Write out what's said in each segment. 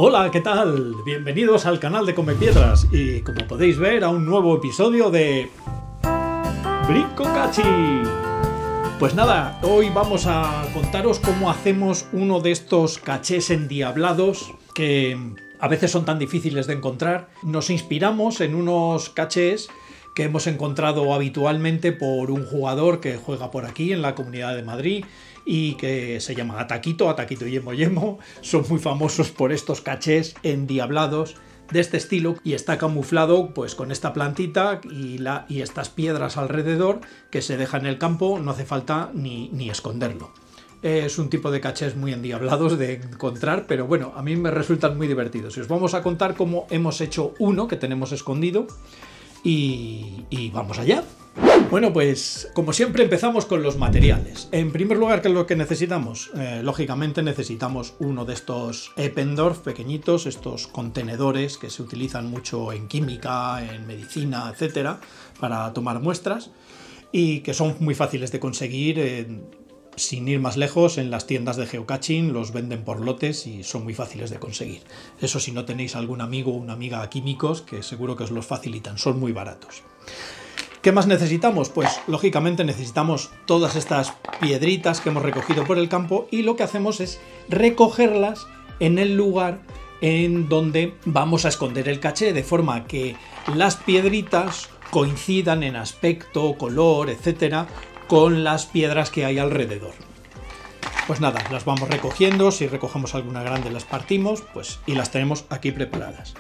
Hola, ¿qué tal? Bienvenidos al canal de Come Piedras y, como podéis ver, a un nuevo episodio de Bricocachi. Pues nada, hoy vamos a contaros cómo hacemos uno de estos cachés endiablados que a veces son tan difíciles de encontrar. Nos inspiramos en unos cachés que hemos encontrado habitualmente por un jugador que juega por aquí en la Comunidad de Madrid y que se llama Ataquito Yemo Yemo. Son muy famosos por estos cachés endiablados de este estilo y está camuflado pues con esta plantita y estas piedras alrededor que se deja en el campo, no hace falta ni esconderlo. Es un tipo de cachés muy endiablados de encontrar, pero bueno, a mí me resultan muy divertidos. Y os vamos a contar cómo hemos hecho uno que tenemos escondido y vamos allá. Bueno, pues como siempre empezamos con los materiales. En primer lugar, ¿qué es lo que necesitamos? Lógicamente necesitamos uno de estos Eppendorf pequeñitos, estos contenedores que se utilizan mucho en química, en medicina, etcétera, para tomar muestras y que son muy fáciles de conseguir. Sin ir más lejos, en las tiendas de geocaching los venden por lotes y son muy fáciles de conseguir. Eso si no tenéis algún amigo o una amiga químicos, que seguro que os los facilitan, son muy baratos. ¿Qué más necesitamos? Pues lógicamente necesitamos todas estas piedritas que hemos recogido por el campo y lo que hacemos es recogerlas en el lugar en donde vamos a esconder el caché, de forma que las piedritas coincidan en aspecto, color, etcétera, con las piedras que hay alrededor. Pues nada, las vamos recogiendo, si recogemos alguna grande las partimos, pues y las tenemos aquí preparadas.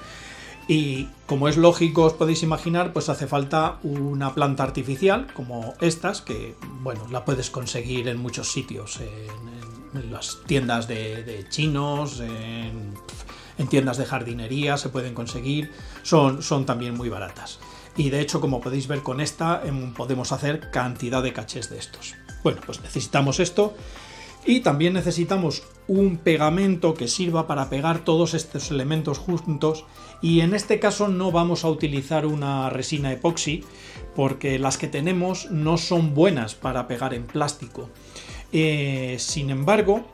Y como es lógico, os podéis imaginar, pues hace falta una planta artificial como estas, que bueno, la puedes conseguir en muchos sitios, en las tiendas de chinos, en tiendas de jardinería se pueden conseguir, son también muy baratas. Y de hecho, como podéis ver con esta, podemos hacer cantidad de cachés de estos. Bueno, pues necesitamos esto y también necesitamos un pegamento que sirva para pegar todos estos elementos juntos, y en este caso no vamos a utilizar una resina epoxi porque las que tenemos no son buenas para pegar en plástico. Sin embargo,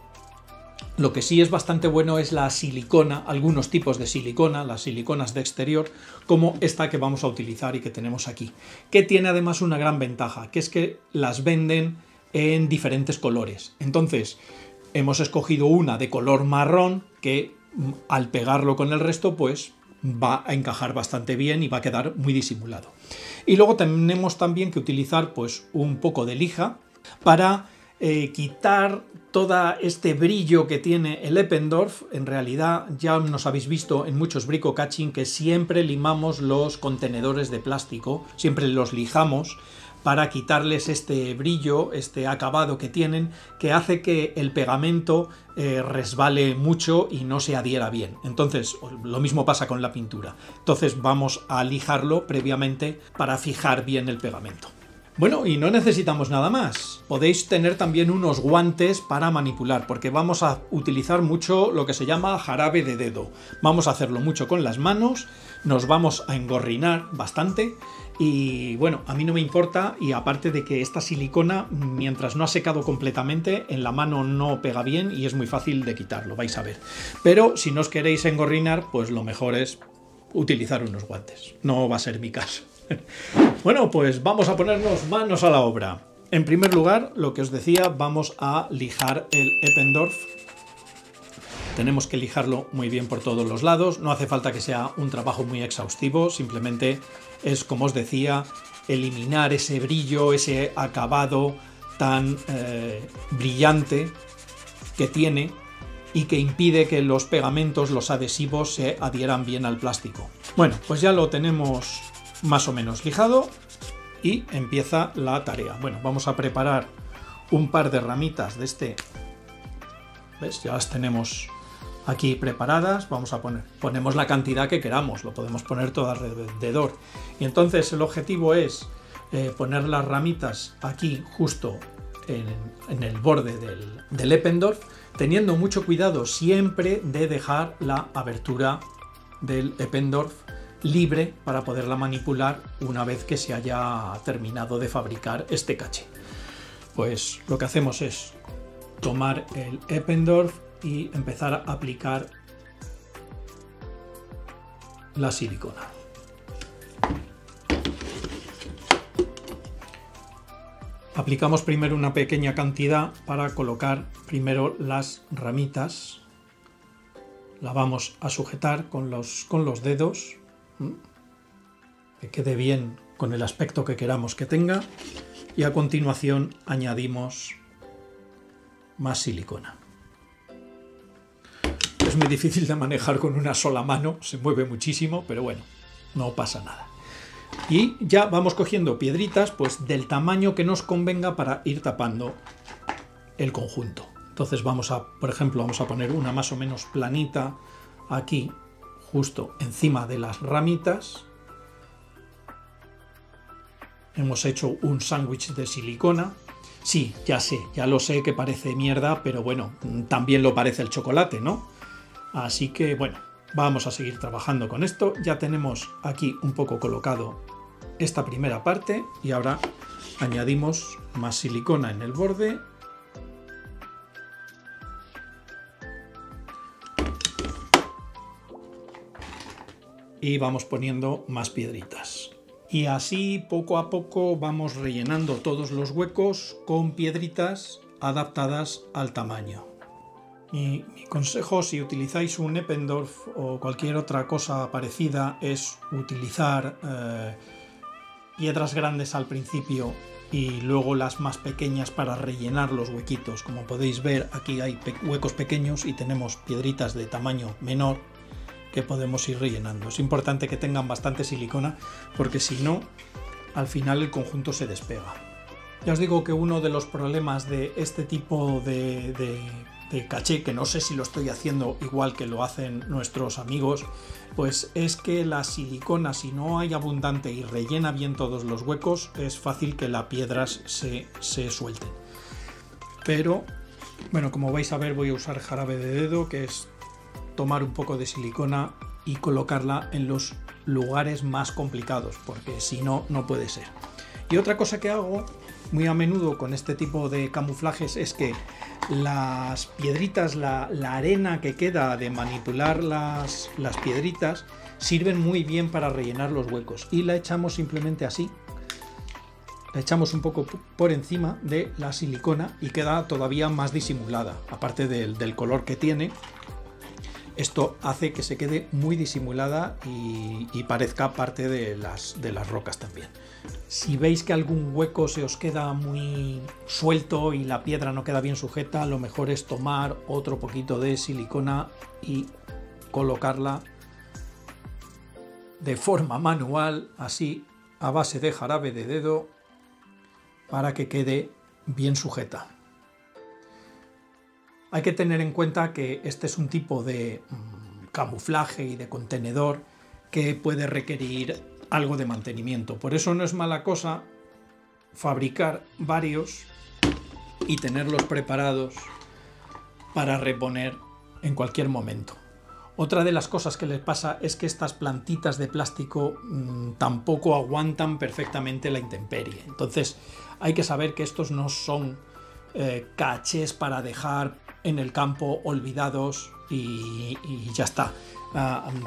lo que sí es bastante bueno es la silicona, algunos tipos de silicona, las siliconas de exterior, como esta que vamos a utilizar y que tenemos aquí, que tiene además una gran ventaja, que es que las venden en diferentes colores. Entonces, hemos escogido una de color marrón que al pegarlo con el resto, pues va a encajar bastante bien y va a quedar muy disimulado. Y luego tenemos también que utilizar pues un poco de lija para quitar todo este brillo que tiene el Eppendorf. En realidad ya nos habéis visto en muchos bricocaching que siempre limamos los contenedores de plástico, siempre los lijamos para quitarles este brillo, este acabado que tienen, que hace que el pegamento resbale mucho y no se adhiera bien. Entonces, lo mismo pasa con la pintura. Entonces vamos a lijarlo previamente para fijar bien el pegamento. Bueno, y no necesitamos nada más. Podéis tener también unos guantes para manipular, porque vamos a utilizar mucho lo que se llama jarabe de dedo. Vamos a hacerlo mucho con las manos, nos vamos a engorrinar bastante y bueno, a mí no me importa, y aparte de que esta silicona, mientras no ha secado completamente, en la mano no pega bien y es muy fácil de quitarlo, vais a ver. Pero si no os queréis engorrinar, pues lo mejor es utilizar unos guantes. No va a ser mi caso. Bueno, pues vamos a ponernos manos a la obra. En primer lugar, lo que os decía, vamos a lijar el Eppendorf. Tenemos que lijarlo muy bien por todos los lados. No hace falta que sea un trabajo muy exhaustivo, simplemente es, como os decía, eliminar ese brillo, ese acabado tan brillante que tiene y que impide que los pegamentos, los adhesivos, se adhieran bien al plástico. Bueno, pues ya lo tenemos más o menos lijado y empieza la tarea. Bueno, vamos a preparar un par de ramitas de este. ¿Ves? Ya las tenemos aquí preparadas. Vamos a ponemos la cantidad que queramos, lo podemos poner todo alrededor. Y entonces el objetivo es poner las ramitas aquí justo en el borde del Eppendorf, teniendo mucho cuidado siempre de dejar la abertura del Eppendorf libre para poderla manipular una vez que se haya terminado de fabricar este caché. Pues lo que hacemos es tomar el Eppendorf y empezar a aplicar la silicona. Aplicamos primero una pequeña cantidad para colocar primero las ramitas. La vamos a sujetar con los dedos, que quede bien con el aspecto que queramos que tenga, y a continuación añadimos más silicona. Es muy difícil de manejar con una sola mano, se mueve muchísimo, pero bueno, no pasa nada. Y ya vamos cogiendo piedritas pues del tamaño que nos convenga para ir tapando el conjunto. Entonces por ejemplo, vamos a poner una más o menos planita aquí, justo encima de las ramitas. Hemos hecho un sándwich de silicona. Sí, ya sé, ya lo sé que parece mierda, pero bueno, también lo parece el chocolate, ¿no? Así que bueno, vamos a seguir trabajando con esto. Ya tenemos aquí un poco colocado esta primera parte y ahora añadimos más silicona en el borde. Y vamos poniendo más piedritas. Y así poco a poco vamos rellenando todos los huecos con piedritas adaptadas al tamaño. Mi consejo, si utilizáis un Eppendorf o cualquier otra cosa parecida, es utilizar piedras grandes al principio y luego las más pequeñas para rellenar los huequitos. Como podéis ver, aquí hay huecos pequeños y tenemos piedritas de tamaño menor que podemos ir rellenando. Es importante que tengan bastante silicona porque si no, al final el conjunto se despega. Ya os digo que uno de los problemas de este tipo de caché, que no sé si lo estoy haciendo igual que lo hacen nuestros amigos, pues es que la silicona, si no hay abundante y rellena bien todos los huecos, es fácil que las piedras se suelten. Pero bueno, como vais a ver, voy a usar jarabe de dedo, que es tomar un poco de silicona y colocarla en los lugares más complicados, porque si no, no puede ser. Y otra cosa que hago muy a menudo con este tipo de camuflajes es que las piedritas, la arena que queda de manipular las piedritas, sirven muy bien para rellenar los huecos, y la echamos simplemente así. La echamos un poco por encima de la silicona y queda todavía más disimulada, aparte del color que tiene. Esto hace que se quede muy disimulada y parezca parte de las rocas también. Si veis que algún hueco se os queda muy suelto y la piedra no queda bien sujeta, lo mejor es tomar otro poquito de silicona y colocarla de forma manual, así a base de jarabe de dedo, para que quede bien sujeta. Hay que tener en cuenta que este es un tipo de camuflaje y de contenedor que puede requerir algo de mantenimiento. Por eso no es mala cosa fabricar varios y tenerlos preparados para reponer en cualquier momento. Otra de las cosas que les pasa es que estas plantitas de plástico tampoco aguantan perfectamente la intemperie. Entonces hay que saber que estos no son cachés para dejar en el campo olvidados y ya está.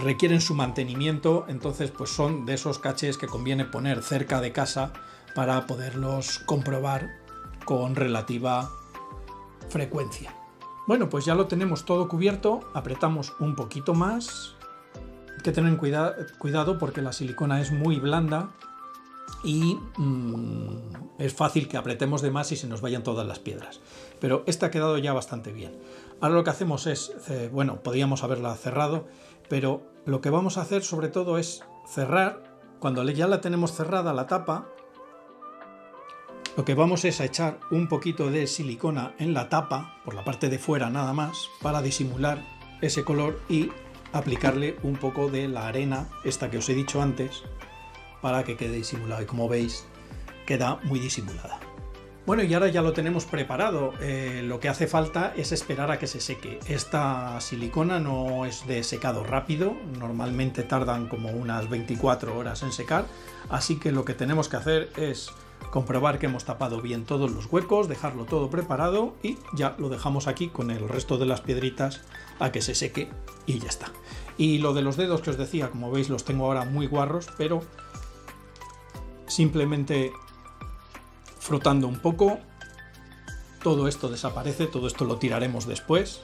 Requieren su mantenimiento, entonces pues son de esos cachés que conviene poner cerca de casa para poderlos comprobar con relativa frecuencia. Bueno, pues ya lo tenemos todo cubierto, apretamos un poquito más. Hay que tener cuidado porque la silicona es muy blanda y es fácil que apretemos de más y se nos vayan todas las piedras. Pero esta ha quedado ya bastante bien. Ahora lo que hacemos es, bueno, podíamos haberla cerrado, pero lo que vamos a hacer sobre todo es cerrar. Cuando ya la tenemos cerrada la tapa, lo que vamos es a echar un poquito de silicona en la tapa, por la parte de fuera nada más, para disimular ese color y aplicarle un poco de la arena, esta que os he dicho antes, para que quede disimulado. Y como veis, queda muy disimulada. Bueno, y ahora ya lo tenemos preparado. Lo que hace falta es esperar a que se seque. Esta silicona no es de secado rápido, normalmente tardan como unas 24 horas en secar, así que lo que tenemos que hacer es comprobar que hemos tapado bien todos los huecos, dejarlo todo preparado y ya lo dejamos aquí con el resto de las piedritas a que se seque y ya está. Y lo de los dedos que os decía, como veis los tengo ahora muy guarros, pero simplemente frotando un poco, todo esto desaparece, todo esto lo tiraremos después.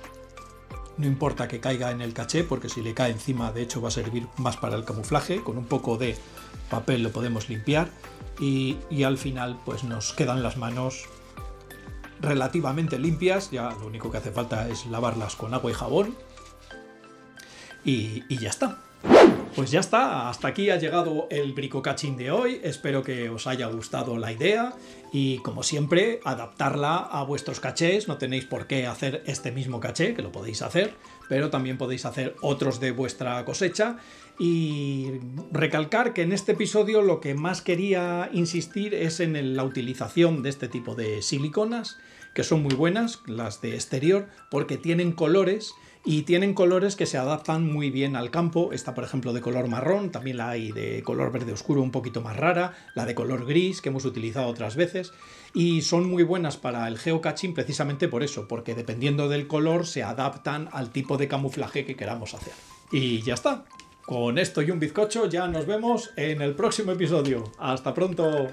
No importa que caiga en el caché, porque si le cae encima, de hecho va a servir más para el camuflaje. Con un poco de papel lo podemos limpiar y al final pues nos quedan las manos relativamente limpias. Ya lo único que hace falta es lavarlas con agua y jabón y ya está. Pues ya está, hasta aquí ha llegado el bricocaching de hoy. Espero que os haya gustado la idea y, como siempre, adaptarla a vuestros cachés. No tenéis por qué hacer este mismo caché, que lo podéis hacer, pero también podéis hacer otros de vuestra cosecha. Y recalcar que en este episodio lo que más quería insistir es en la utilización de este tipo de siliconas, que son muy buenas, las de exterior, porque tienen colores. Y tienen colores que se adaptan muy bien al campo. Esta, por ejemplo, de color marrón, también la hay de color verde oscuro un poquito más rara, la de color gris que hemos utilizado otras veces. Y son muy buenas para el geocaching precisamente por eso, porque dependiendo del color se adaptan al tipo de camuflaje que queramos hacer. Y ya está. Con esto y un bizcocho ya nos vemos en el próximo episodio. ¡Hasta pronto!